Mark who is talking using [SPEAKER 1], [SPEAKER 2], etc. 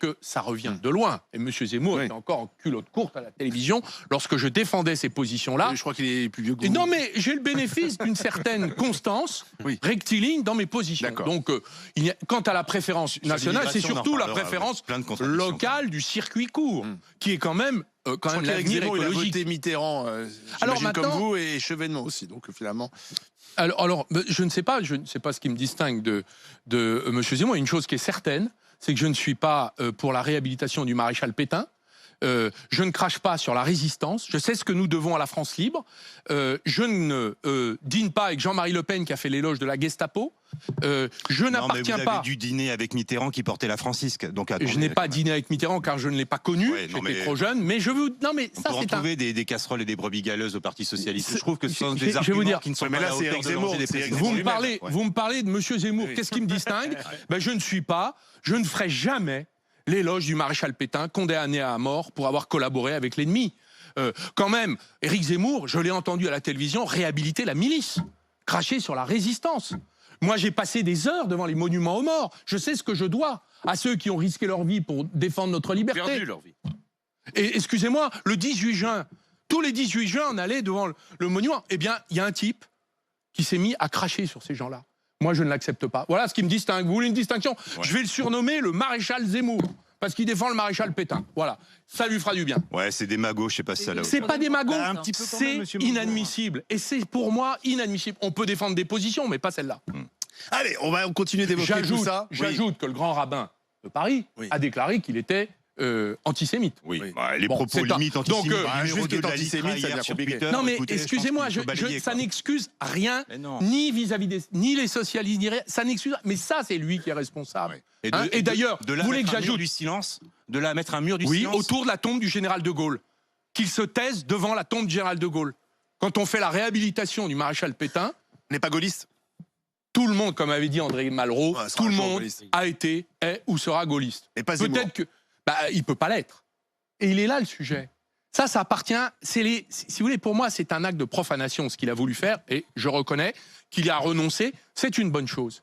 [SPEAKER 1] que ça revient de loin. Et M. Zemmour était encore en culotte courte à la télévision lorsque je défendais ces positions-là.
[SPEAKER 2] Je crois qu'il est plus vieux que vous.
[SPEAKER 1] Non, mais j'ai le bénéfice d'une certaine constance rectiligne dans mes positions. Donc, quant à la préférence nationale, c'est surtout la préférence locale du circuit court, qui est quand même l'avenir écologique.
[SPEAKER 2] Il a voté Mitterrand, alors maintenant, comme vous, et Chevènement aussi. Donc finalement.
[SPEAKER 1] Alors, je ne sais pas ce qui me distingue de M. Zemmour. Une chose qui est certaine, c'est que je ne suis pas pour la réhabilitation du maréchal Pétain. Je ne crache pas sur la résistance. Je sais ce que nous devons à la France libre. Je ne dîne pas avec Jean-Marie Le Pen qui a fait l'éloge de la Gestapo. Je n'appartiens pas.
[SPEAKER 3] Vous avez dû dîner avec Mitterrand qui portait la francisque. Donc
[SPEAKER 1] je n'ai pas dîné avec Mitterrand car je ne l'ai pas connu. J'étais trop jeune. Mais je veux. Non, mais ça,
[SPEAKER 3] c'est. On peut retrouver des casseroles et des brebis galeuses au Parti socialiste. Je trouve que ce sont des arguments qui ne sont pas à la hauteur de l'enjeu des présidents.
[SPEAKER 1] Vous me parlez de M. Zemmour. Qu'est-ce qui me distingue? Je ne ferai jamais l'éloge du maréchal Pétain, condamné à mort pour avoir collaboré avec l'ennemi. Quand même, Éric Zemmour, je l'ai entendu à la télévision réhabiliter la milice, cracher sur la résistance. Moi, j'ai passé des heures devant les monuments aux morts. Je sais ce que je dois à ceux qui ont risqué leur vie pour défendre notre liberté.
[SPEAKER 2] Perdu leur vie.
[SPEAKER 1] Et excusez-moi, le 18 juin, tous les 18 juin, on allait devant le monument. Eh bien, il y a un type qui s'est mis à cracher sur ces gens-là. Moi, je ne l'accepte pas. Voilà ce qui me distingue. Vous voulez une distinction? Je vais le surnommer le maréchal Zemmour, parce qu'il défend le maréchal Pétain. Voilà. Ça lui fera du bien.
[SPEAKER 3] Ouais, c'est des magots, je sais pas si ça là.
[SPEAKER 1] C'est pas des magots, c'est inadmissible. Et c'est pour moi inadmissible. On peut défendre des positions, mais pas celle-là.
[SPEAKER 2] Allez, on va continuer d'évoquer tout ça.
[SPEAKER 1] J'ajoute que le grand rabbin de Paris a déclaré qu'il était antisémite.
[SPEAKER 3] Les propos limites antisémites.
[SPEAKER 2] Juste qu'il est antisémite, ça devient compliqué.
[SPEAKER 1] Non mais excusez-moi, ça n'excuse rien, ni vis-à-vis ni les socialistes, ni rien. Ça n'excuse. Mais ça, c'est lui qui est responsable. Et d'ailleurs, vous voulez que j'ajoute
[SPEAKER 3] du silence, de la mettre un mur du silence.
[SPEAKER 1] Oui, autour de la tombe du général de Gaulle. Qu'il se taise devant la tombe du général de Gaulle. Quand on fait la réhabilitation du maréchal Pétain,
[SPEAKER 2] n'est pas gaulliste.
[SPEAKER 1] Tout le monde, comme avait dit André Malraux, tout le monde a été, est ou sera gaulliste. Peut-être que il peut pas l'être. Et il est là le sujet. Ça appartient. Si vous voulez, pour moi, c'est un acte de profanation ce qu'il a voulu faire, et je reconnais qu'il y a renoncé. C'est une bonne chose.